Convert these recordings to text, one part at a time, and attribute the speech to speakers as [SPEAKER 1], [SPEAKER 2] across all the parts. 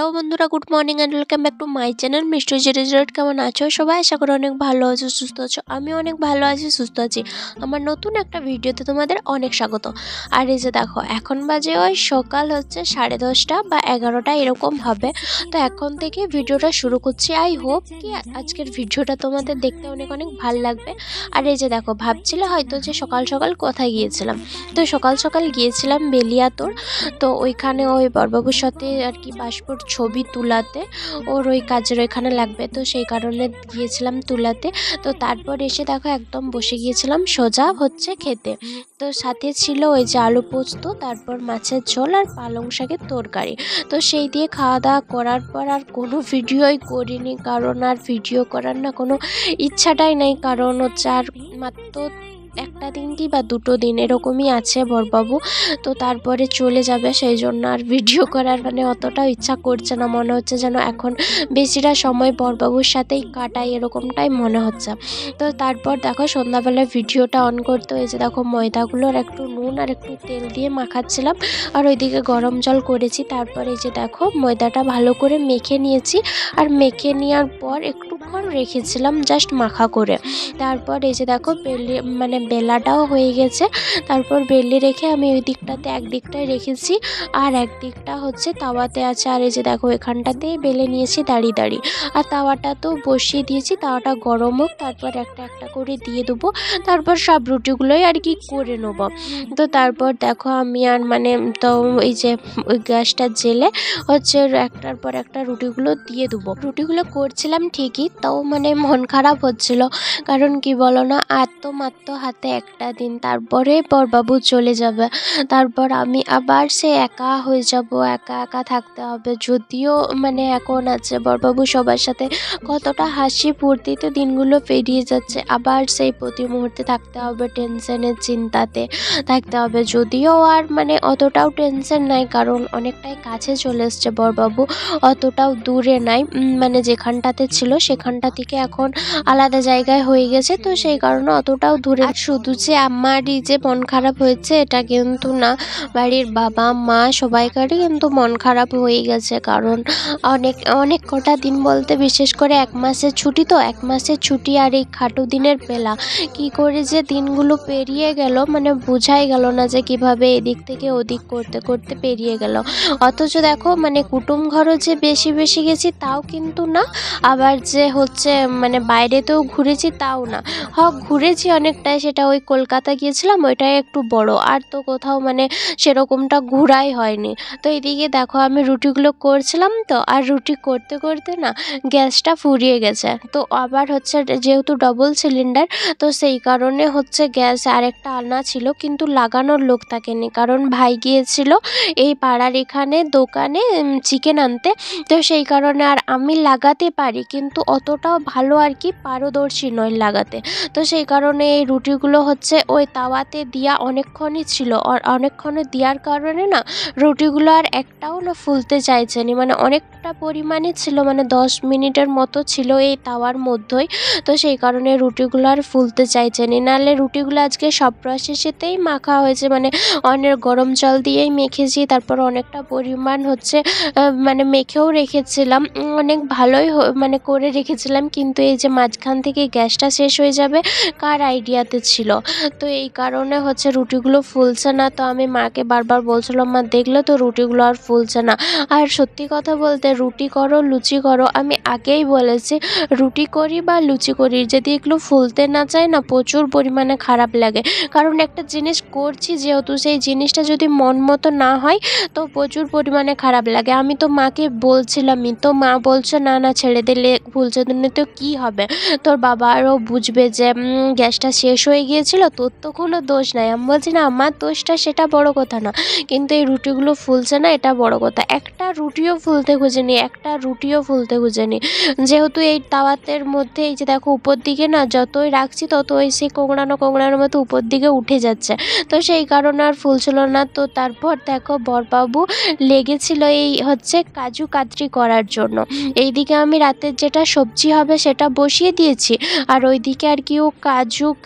[SPEAKER 1] Hello বন্ধুরা, good morning and welcome back to my channel মিষ্টি result. কেমন আছো সবাই? আশা করি অনেক ভালো আছো, সুস্থ আছো। আমি অনেক ভালো আছি, সুস্থ আছি। আমার নতুন একটা ভিডিওতে তোমাদের অনেক স্বাগত। আর এই যে দেখো, এখন বাজে ওই সকাল হচ্ছে 10:30 বা 11টা এরকম হবে। তো এখন থেকে ভিডিওটা শুরু করছি। আই হোপ কি আজকের ভিডিওটা তোমাদের দেখতে অনেক অনেক ভালো লাগবে। আর এই যে দেখো, ভাবছিলে হয়তো যে সকাল সকাল কোথায় গিয়েছিলাম। তো সকাল সকাল গিয়েছিলাম বেলিয়াতোড়। তো ওইখানে ওই বড়বাবুর সাথে আর কি পাসপোর্ট ছবি তুলাতে, ওর ওই কাজের ওইখানে লাগবে, তো সেই কারণে গিয়েছিলাম তুলাতে। তো তারপর এসে দেখো একদম বসে গিয়েছিলাম সোজা হচ্ছে খেতে। তো সাথে ছিল ওই যে আলু পোস্ত, তারপর মাছের ঝোল আর পালং শাকের তরকারি। তো সেই দিয়ে খাওয়া দাওয়া করার পর আর কোনো ভিডিওই করিনি, কারণ আর ভিডিও করার না কোনো ইচ্ছাটাই নেই। কারণ হচ্ছে আর মাত্র একটা দিন কি বা 2টো দিন এরকমই আছে বড়বাবু, তো তারপরে চলে যাবে। সেই জন্য আর ভিডিও করার অতটাও ইচ্ছা করছে না। মনে হচ্ছে যেন এখন বেশিটা সময় বড়বাবুর সাথেই কাটাই, এরকমটাই মনে হচ্ছে। তো তারপর দেখো সন্ধ্যাবেলায় ভিডিওটা অন করতে, এই যে দেখো ময়দাগুলোর একটু নুন আর একটু তেল দিয়ে মাখাচ্ছিলাম, আর ওইদিকে গরম জল করেছি। তারপরে এই যে দেখো ময়দাটা ভালো করে মেখে নিয়েছি, আর মেখে নেওয়ার পর একটুক্ষণ রেখেছিলাম জাস্ট মাখা করে। তারপর এই যে দেখো বেলাটাও হয়ে গেছে। তারপর বেলে রেখে আমি ওই দিকটাতে একদিকটায় রেখেছি, আর একদিকটা হচ্ছে তাওয়াতে আছে। আর এই যে দেখো এখানটাতেই বেলে নিয়েছি দাঁড়িয়ে দাঁড়িয়ে। আর তাওয়াটা তো বসিয়ে দিয়েছি, তাওয়াটা গরম হোক, তারপর একটা একটা করে দিয়ে দেবো। তারপর সব রুটিগুলোই আর কি করে নেবো। তো তারপর দেখো আমি আর তো এই যে ওই গ্যাসটা জেলে হচ্ছে একটার পর একটা রুটিগুলো দিয়ে দেবো। রুটিগুলো করছিলাম ঠিকই, তাও মন খারাপ হচ্ছিল। কারণ কি বলো না, মাত্র হাতে একটা দিন, তারপরে বড়বাবু চলে যাবে। তারপর আমি আবার সে একা হয়ে যাব, একা একা থাকতে হবে। যদিও এখন আছে বড়বাবু সবার সাথে কতটা হাসি ফুর্তিতে দিনগুলো পেরিয়ে যাচ্ছে, আবার সেই প্রতি মুহূর্তে থাকতে হবে টেনশনের চিন্তাতে থাকতে হবে। যদিও আর অতটাও টেনশন নাই, কারণ অনেকটাই কাছে চলে এসছে বড়বাবু, অতটাও দূরে নাই। যেখানটাতে ছিল সেখানটা থেকে এখন আলাদা জায়গায় হয়ে গেছে, তো সেই কারণে অতটাও দূরে। আর শুধু যে আমারই যে মন খারাপ হয়েছে এটা কিন্তু না, বাড়ির বাবা মা সবাইকারই কিন্তু মন খারাপ হয়ে গেছে। কারণ অনেক কটা দিন বলতে বিশেষ করে 1 মাসের ছুটি, তো 1 মাসের ছুটি আর এই খাটো দিনের বেলা কি করে যে দিনগুলো পেরিয়ে গেল বোঝাই গেল না যে কিভাবে এদিক থেকে ওদিক করতে করতে পেরিয়ে গেল। অথচ দেখো কুটুম ঘরও যে বেশি বেশি গেছি তাও কিন্তু না, আবার যে হচ্ছে বাইরেতেও ঘুরেছি তাও না। ঘুরেছি অনেকটাই, সেটা ওই কলকাতা গিয়েছিলাম, ওইটাই একটু বড়, আর তো কোথাও সেরকমটা ঘোরাই হয়নি। তো এদিকে দেখো আমি রুটিগুলো করছিলাম, তো আর রুটি করতে করতে না গ্যাসটা ফুরিয়ে গেছে। তো আবার হচ্ছে যেহেতু ডবল সিলিন্ডার, তো সেই কারণে হচ্ছে গ্যাস আরেকটা আনা ছিল, কিন্তু লাগানোর লোক থাকেনি। কারণ ভাই গিয়েছিল এই পাড়ার এখানে দোকানে চিকেন আনতে, তো সেই কারণে আর আমি লাগাতে পারি, কিন্তু অতটাও ভালো আর কি পারদর্শী নয় লাগাতে। তো সেই কারণে এই রুটিগুলো হচ্ছে ওই তাওয়াতে দেওয়া অনেকক্ষণই ছিল, আর অনেকক্ষণে দেওয়ার কারণে না রুটিগুলো আর একটাও না ফুলতে চাইছে না। অনেকটা পরিমাণে ছিল, 10 মিনিটের মতো ছিল এই তাওয়ার মধ্যেই। তো সেই কারণে রুটিগুলো আর ফুলতে চাইছে না। নাহলে রুটিগুলো আজকে সব প্রসেসেতেই মাখা হয়েছে, অনেক গরম জল দিয়েই মেখেছি। তারপর অনেকটা পরিমাণ হচ্ছে মেখেও রেখেছিলাম, অনেক ভালোই করে রেখেছিলাম। কিন্তু এই যে মাঝখান থেকে গ্যাসটা শেষ হয়ে যাবে কার আইডিয়াতে ছিল, তো এই কারণে হচ্ছে রুটিগুলো ফুলছে না। তো আমি মাকে বারবার বলছিলাম, মা দেখলে তো রুটিগুলো আর ফুলছে না। আর সত্যি কথা বলতে রুটি করো লুচি করো, আমি আগেই বলেছি রুটি করি বা লুচি করি যদি এগুলো ফুলতে না চায় না প্রচুর পরিমাণে খারাপ লাগে। কারণ একটা জিনিস করছি যেহেতু, সেই জিনিসটা যদি মন মতো না হয় তো প্রচুর পরিমাণে খারাপ লাগে। আমি তো মাকে বলছিলামই, তো মা বলছে না না ছেড়ে দিলে ফুলছে দিনে তো কী হবে, তোর বাবা আরও বুঝবে যে গ্যাসটা শেষ হয়ে গিয়েছিল, তোর তো কোনো দোষ নাই। আমি বলছি না আমার দোষটা সেটা বড় কথা না, কিন্তু এই রুটিগুলো ফুলছে না এটা বড় কথা। একটা রুটিও ফুলতে খুঁজেনি, যেহেতু এই তাওয়াতের মধ্যে এই যে দেখো উপর দিকে না যতই রাখছি ততই সেই কোংড়ানোর মতো উপর দিকে উঠে যাচ্ছে, তো সেই কারণে আর ফুলছিল না। তো তারপর দেখো বড়বাবু লেগেছিল এই হচ্ছে কাজু কাতরি করার জন্য। এইদিকে আমি রাতের যেটা সবজি সবজি হবে সেটা বসিয়ে দিয়েছি। আর ওইদিকে আর কি ও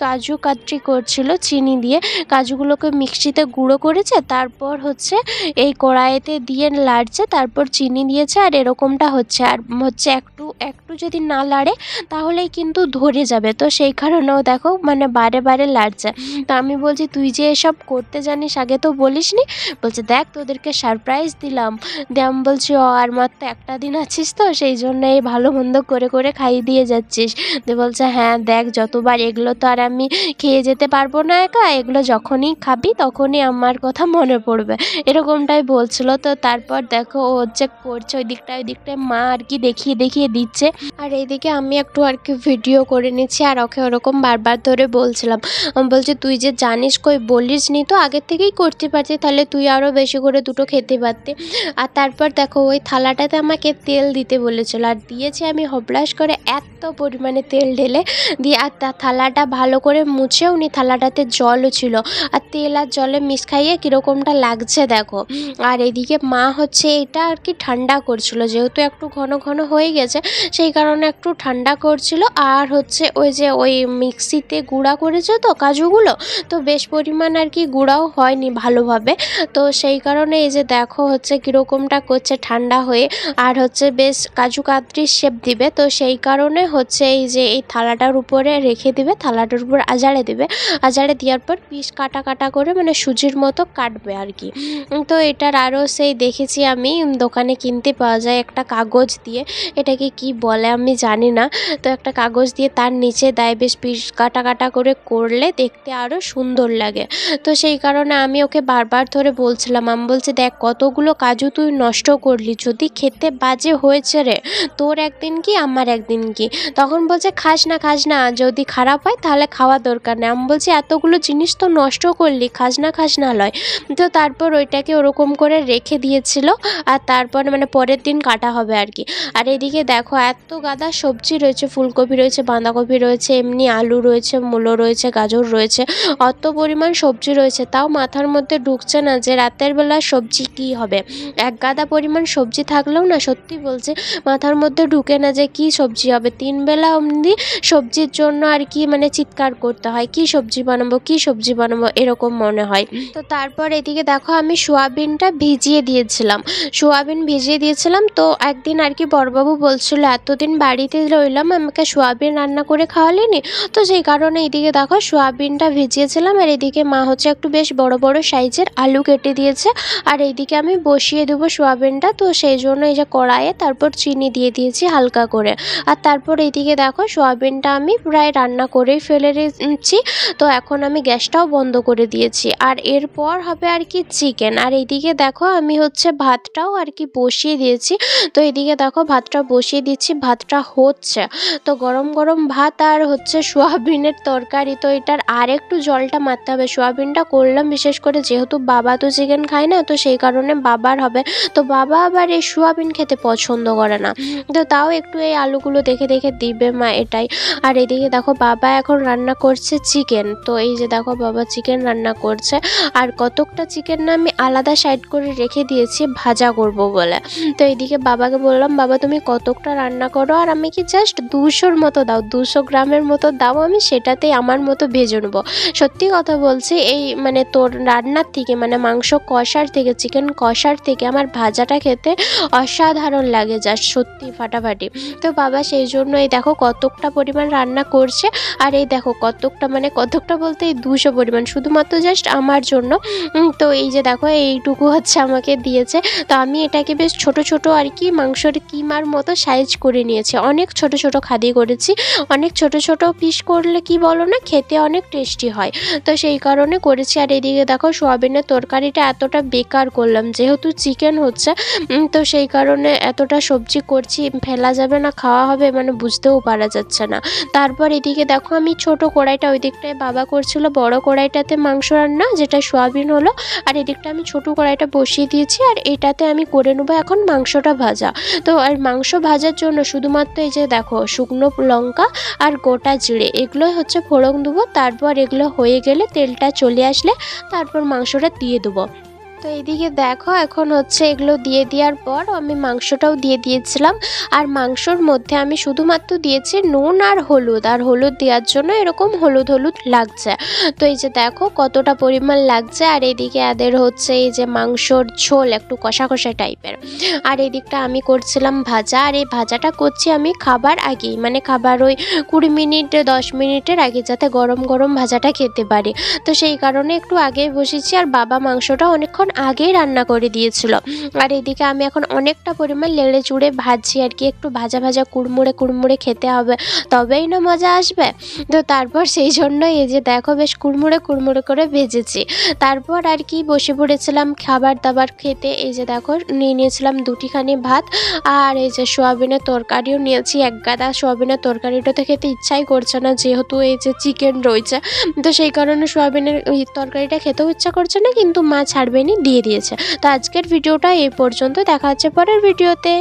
[SPEAKER 1] কাজু কাটরি করছিল চিনি দিয়ে। কাজুগুলোকে মিক্সিতে গুঁড়ো করেছে, তারপর হচ্ছে এই কড়াইতে দিয়ে লাড়ছে, তারপর চিনি দিয়েছে। আর এরকমটা হচ্ছে, আর হচ্ছে একটু একটু যদি না লাড়ে তাহলেই কিন্তু ধরে যাবে। তো সেই কারণেও দেখো মানে বারে বারে লাড়ছে। তো আমি বলছি তুই যে এসব করতে জানিস আগে তো বলিসনি। বলছে দেখ তোদেরকে সারপ্রাইজ দিলাম। দিয়ে আমি বলছি আর মাত্র একটা দিন আছিস তো সেই জন্য এই ভালো মন্দ করে করে খাইয়ে দিয়ে যাচ্ছিস। দিয়ে বলছে হ্যাঁ দেখ যতবার এগুলো তো আর আমি খেয়ে যেতে পারবো না একা, এগুলো যখনই খাবি তখনই আমার কথা মনে পড়বে, এরকমটাই বলছিল। তো তারপর দেখো ও হচ্ছে করছে ওই দিকটায় মা আর কি দেখিয়ে দেখিয়ে দিচ্ছে। আর এইদিকে আমি একটু আর কি ভিডিও করে নিচ্ছি। আর ওকে ওরকম বারবার ধরে বলছিলাম, বলছে তুই যে জানিস কই বলিস নি তো আগের থেকেই করতে পারতি, তাহলে তুই আরও বেশি করে দুটো খেতে পারতি। আর তারপর দেখো ওই থালাটাতে আমাকে তেল দিতে বলেছিল, আর দিয়েছি আমি হবলাস করে এত পরিমাণে তেল ঢেলে দিয়ে। আর থালাটা ভালো করে মুছে উনি থালাটাতে জলও ছিল, আর তেল আর জলে মিক্স খাইয়ে কীরকমটা লাগছে দেখো। আর এদিকে মা হচ্ছে এটা আর কি ঠান্ডা করছিল, যেহেতু একটু ঘন ঘন হয়ে গেছে সেই কারণে একটু ঠান্ডা করছিল। আর হচ্ছে ওই যে ওই মিক্সিতে গুঁড়া করেছে তো কাজুগুলো, তো বেশ পরিমাণ আর কি গুঁড়াও হয়নি ভালোভাবে। তো সেই কারণে এই যে দেখো হচ্ছে কীরকমটা করছে ঠান্ডা হয়ে। আর হচ্ছে বেশ কাজু কাতরির শেপ দিবে, তো সেই কারণে হচ্ছে এই যে এই থালাটার উপরে রেখে দিবে, থালাটার উপর আজাড়ে দিবে। আজাড়ে দেওয়ার পর পিস কাটা কাটা করে মানে সুজির মতো কাটবে আর কি। তো এটার আরও সেই দেখেছি আমি দোকানে কিনতে পাওয়া যায় একটা কাগজ দিয়ে, এটাকে কি বলে আমি জানি না। তো একটা কাগজ দিয়ে তার নিচে দেয়, বেশ পিস কাটা কাটা করে করলে দেখতে আরও সুন্দর লাগে। তো সেই কারণে আমি ওকে বারবার ধরে বলছিলাম, আমি বলছি দেখ কতগুলো কাজু তুই নষ্ট করলি, যদি খেতে বাজে হয়েছে রে, তোর একদিন কি আমার একদিন কি। তখন বলছে খাস না, যদি খারাপ হয় তাহলে খাওয়া দরকার নেই। আমি বলছি এতগুলো জিনিস তো নষ্ট করলি, খাস না লয়। তো তারপর ওইটাকে ওরকম করে রেখে দিয়েছিল। আর তারপর মানে পরের দিন কাটা হবে আর কি। আর এদিকে দেখো এত গাদা সবজি রয়েছে, ফুলকপি রয়েছে, বাঁধাকপি রয়েছে, এমনি আলু রয়েছে, মূলো রয়েছে, গাজর রয়েছে, অত পরিমাণ সবজি রয়েছে। তাও মাথার মধ্যে ঢুকছে না যে রাতের বেলা সবজি কি হবে। এক গাদা পরিমাণ সবজি থাকলেও না সত্যি বলছি মাথার মধ্যে ঢুকে না যে কি সবজি হবে। 3 বেলা অবধি সবজির জন্য আর কি মানে চিৎকার করতে হয়, কি সবজি বানাবো এরকম মনে হয়। তো তারপর এদিকে দেখো আমি সোয়াবিনটা ভিজিয়ে দিয়েছিলাম। তো একদিন আর কি বড়বাবু বলছিল এতদিন বাড়িতে রইলাম আমাকে সোয়াবিন রান্না করে খাওয়ালিনি। তো সেই কারণে এদিকে দেখো সোয়াবিনটা ভিজিয়েছিলাম। আর এদিকে মা হচ্ছে একটু বেশ বড় বড় সাইজের আলু কেটে দিয়েছে। আর এইদিকে আমি বসিয়ে দেবো সোয়াবিনটা, তো সেই জন্য এই যে কড়াইয়ে তারপর চিনি দিয়ে দিয়েছি হালকা করে। আর তারপর এইদিকে দেখো সোয়াবিনটা আমি প্রায় রান্না করেই ফেলে দিচ্ছি। তো এখন আমি গ্যাসটাও বন্ধ করে দিয়েছি। আর এরপর হবে আর কি চিকেন। আর এইদিকে দেখো আমি হচ্ছে ভাতটাও আর কি বসিয়ে দিয়েছি। তো এইদিকে দেখো ভাতটা বসিয়ে দিচ্ছি, ভাতটা হচ্ছে। তো গরম গরম ভাত আর হচ্ছে সোয়াবিনের তরকারি। তো এটার আর একটু জলটা মারতে হবে। সোয়াবিনটা করলাম বিশেষ করে যেহেতু বাবা তো চিকেন খায় না, তো সেই কারণে বাবার হবে। তো বাবা আবার এই সোয়াবিন খেতে পছন্দ করে না, তো তাও একটু এই আলুগুলো দেখে দেখে দিবে মা, এটাই। আর এদিকে দেখো বাবা এখন রান্না করছে চিকেন। তো এই যে দেখো বাবা চিকেন রান্না করছে। আর কতকটা চিকেন না আমি আলাদা সাইড করে রেখে দিয়েছি ভাজা করব বলে। তো এইদিকে বাবাকে বললাম বাবা তুমি কতকটা রান্না করো, আর আমি কি জাস্ট 200-র মতো দাও, 200 গ্রামের মতো দাও, আমি সেটাতেই আমার মতো ভেজে নেবো। সত্যি কথা বলছি এই মানে তোর রান্নার থেকে মানে মাংস কষার থেকে চিকেন কষার থেকে আমার ভাজাটা খেতে অসাধারণ লাগে, জাস্ট সত্যি ফাটাফাটি। তো বাবা সেই জন্য এই দেখো কতকটা পরিমাণ রান্না করছে। আর এই দেখো কতকটা বলতে এই 200 পরিমাণ শুধুমাত্র জাস্ট আমার জন্য। তো এই যে দেখো এইটুকু হচ্ছে আমাকে দিয়েছে। তো আমি এটাকে বেশ ছোট ছোট আর কি মাংসের কিমার মতো সাইজ করে নিয়েছি, অনেক ছোট ছোট খাদি করেছি। অনেক ছোট ছোট পিস করলে কি বলো না খেতে অনেক টেস্টি হয়, তো সেই কারণে করেছি। আর এদিকে দেখো সোয়াবিনের তরকারিটা এতটা বেকার করলাম যেহেতু চিকেন হচ্ছে, তো সেই কারণে এতটা সবজি করছি, ফেলা যাবে না খাওয়া হবে মানে বুঝতেও পারা যাচ্ছে না। তারপর এদিকে দেখো আমি ছোট কড়াইটা ওই দিকটায় বাবা করছিল বড় কড়াইটাতে মাংস রান্না যেটা সোয়াবিন হলো, আর এদিকটা আমি ছোট কড়াইটা বসিয়ে দিয়েছি। আর এটাতে আমি করে নেবো এখন মাংসটা ভাজা। তো আর মাংস ভাজার জন্য শুধুমাত্র এই যে দেখো শুকনো লঙ্কা আর গোটা জিরে এগুলোই হচ্ছে ফোড়ন দেবো। তারপর এগুলো হয়ে গেলে তেলটা চলে আসলে তারপর মাংসটা দিয়ে দেবো। তো এইদিকে দেখো এখন হচ্ছে এগুলো দিয়ে দেওয়ার পর আমি মাংসটাও দিয়ে দিয়েছিলাম। আর মাংসর মধ্যে আমি শুধুমাত্র দিয়েছি নুন আর হলুদ দেওয়ার জন্য এরকম হলুদ হলুদ লাগছে। তো এই যে দেখো কতটা পরিমাণ লাগছে। আর এদিকে এদের হচ্ছে এই যে মাংসর ঝোল একটু কষা কষা টাইপের। আর এদিকটা আমি করছিলাম ভাজা। আর এই ভাজাটা করছি আমি খাবার আগেই, মানে খাবার ওই 20 মিনিট 10 মিনিটের আগে, যাতে গরম গরম ভাজাটা খেতে পারি। তো সেই কারণে একটু আগেই বসেছি। আর বাবা মাংসটা অনেকক্ষণ আগেই রান্না করে দিয়েছিল। আর এদিকে আমি এখন অনেকটা পরিমাণ লেড়ে চুড়ে ভাজছি আর কি, একটু ভাজা ভাজা কুড়মুড়ে কুড়মুড়ে খেতে হবে, তবেই না মজা আসবে। তো তারপর সেই জন্য এই যে দেখো বেশ কুড়মুড়ে কুড়মুড়ে করে ভেজেছি। তারপর আর কি বসে পড়েছিলাম খাবার দাবার খেতে। এই যে দেখো নিয়ে নিয়েছিলাম 2টিখানি ভাত, আর এই যে সোয়াবিনের তরকারিও নিয়েছি 1 গাদা। সোয়াবিনের তরকারিটা তো খেতে ইচ্ছাই করছে না, যেহেতু এই যে চিকেন রয়েছে। তো সেই কারণে সোয়াবিনের ওই তরকারিটা খেতেও ইচ্ছা করছে না, কিন্তু মা ছাড়বেনি, দিয়ে দিয়েছে। তো আজকের ভিডিওটা এই পর্যন্ত, দেখা হচ্ছে পরের ভিডিওতে।